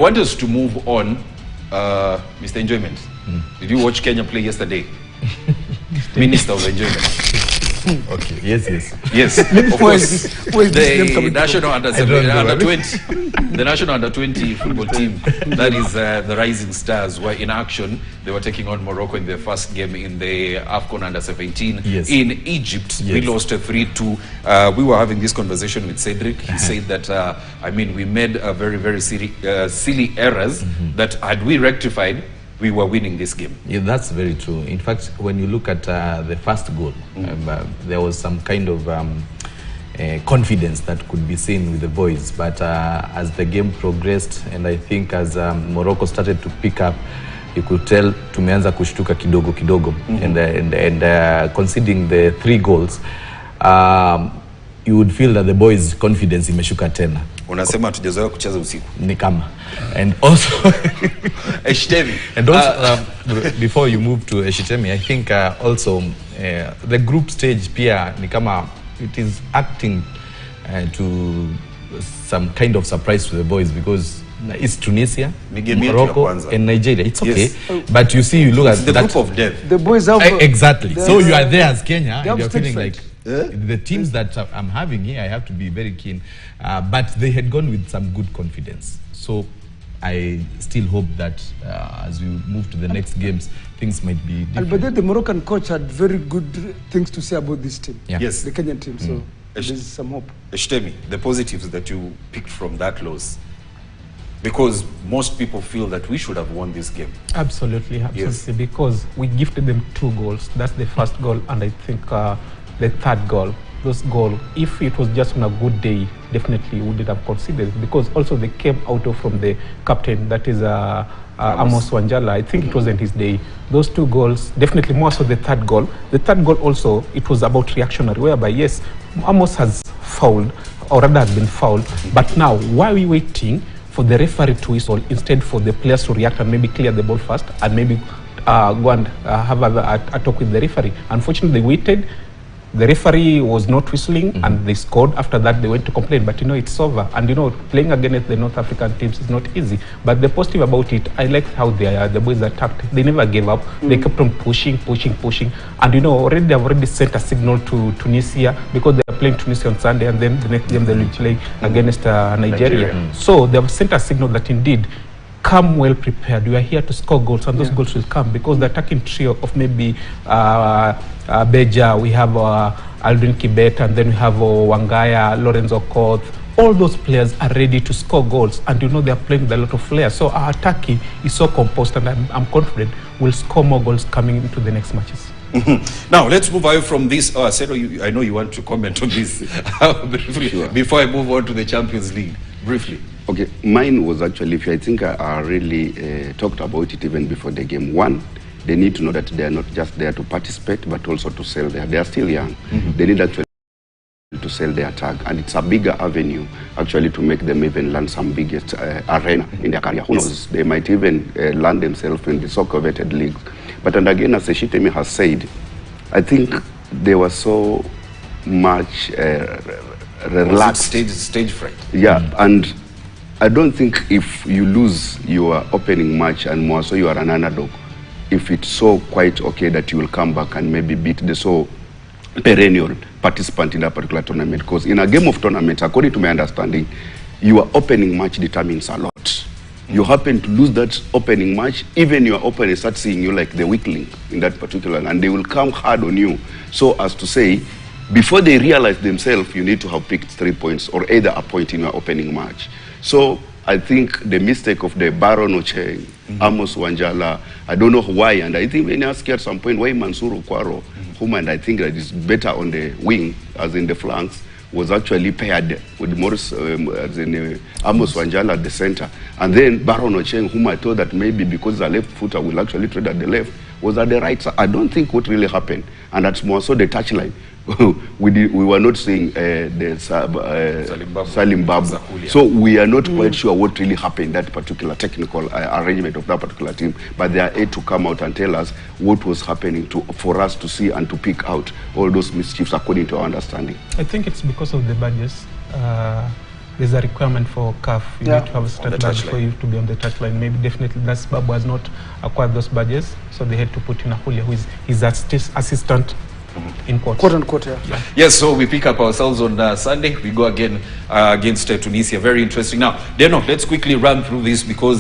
I want us to move on. Mr. Enjoyment, did you watch Kenya play yesterday? Minister of Enjoyment. Okay, yes. Of course, the national under 20, the national under 20 football team, that is the Rising Stars, were in action. They were taking on Morocco in their first game in the AFCON under 17 in Egypt. We lost 3-2. We were having this conversation with Cedric. He said that, I mean, we made a very silly errors that had we rectified, we were winning this game. Yeah, that's very true. In fact, when you look at the first goal, there was some kind of confidence that could be seen with the boys. But as the game progressed, and I think as Morocco started to pick up, you could tell tumeanza kushtuka kidogo. And conceding the 3 goals, you would feel that the boys' confidence imeshuka tena. Unasema tujazoea kucheza usiku. Ni kama. And also Eshitemi. And also before you move to Eshitemi, I think also the group stage pia ni kama it is acting to some kind of surprise to the boys, because it's Tunisia, Morocco, and Nigeria. It's okay, but you see, you look at the group of death. The boys have exactly. So you are there as Kenya, and you're feeling like the teams that I'm having here, I have to be very keen. But they had gone with some good confidence. So I still hope that as we move to the next games, things might be different. But then the Moroccan coach had very good things to say about this team. Yeah. Yes. The Kenyan team. So there's some hope. Eshitemi, the positives that you picked from that loss, because most people feel that we should have won this game. Absolutely, because we gifted them 2 goals. That's the first goal, and I think the third goal. Those goals, if it was just on a good day, definitely would have considered, because also they came out from the captain, that is Amos Wanjala. I think it wasn't his day. Those 2 goals, definitely more so the third goal. The third goal also, it was about reactionary, whereby yes, Amos has fouled, or rather has been fouled, but now why are we waiting for the referee to whistle instead for the players to react and maybe clear the ball first and maybe go and have a talk with the referee? Unfortunately, they waited. The referee was not whistling, and they scored. After that, they went to complain. But, it's over. And, playing against the North African teams is not easy. But the positive about it, I liked how the boys attacked. They never gave up. They kept on pushing. And, already they have already sent a signal to Tunisia, because they are playing Tunisia on Sunday, and then the next game they will play against Nigeria. So they have sent a signal that indeed, come well prepared. We are here to score goals, and those goals will come, because the attacking trio of maybe Beja, we have Aldrin Kibet, and then we have Wangaya, Lorenzo Koth. All those players are ready to score goals, and they are playing with a lot of flair. So our attacking is so composed, and I'm confident we'll score more goals coming into the next matches. Now, let's move away from this. Sero, I know you want to comment on this briefly, before I move on to the Champions League. Briefly. Okay, mine was actually, I think I really talked about it even before the game. One, they need to know that they are not just there to participate, but also to sell there. They are still young. They need actually to sell their tag, and it's a bigger avenue actually to make them even learn some biggest arena in their career. Who knows? They might even land themselves in the soccer-vetted leagues. But and again, as Eshitemi has said, I think they were so much relaxed. Stage fright. Yeah, and I don't think if you lose your opening match and more so you are an underdog, if it's so quite okay that you will come back and maybe beat the so perennial participant in that particular tournament. Because in a game of tournament, according to my understanding, your opening match determines a lot. You happen to lose that opening match, even your opponent starts seeing you like the weakling in that particular, and they will come hard on you. So as to say, before they realize themselves, you need to have picked 3 points or either a point in your opening match. So I think the mistake of the Baron Ocheng, Amos Wanjala, I don't know why, and I think when I asked at some point why Mansuru Kwaro, whom and I think that is better on the wing, as in the flanks, was actually paired with Morris, as in Amos Wanjala at the center. And then Baron Ocheng, whom I thought that maybe because the left footer will actually trade at the left, was at the right side. I don't think what really happened. And that's more so the touchline. we were not seeing the Salim Babu. So we are not quite sure what really happened, that particular technical arrangement of that particular team. But they are able to come out and tell us what was happening for us to see and to pick out all those mischiefs according to our understanding. I think it's because of the badges. there's a requirement for CAF. You need to have a start badge for you to be on the touchline. Maybe definitely that Babu has not acquired those badges, so they had to put in a Hulia who is his assistant. In quote unquote, Yes, so we pick up ourselves on Sunday. We go again against Tunisia. Very interesting. Now, Deno, let's quickly run through this because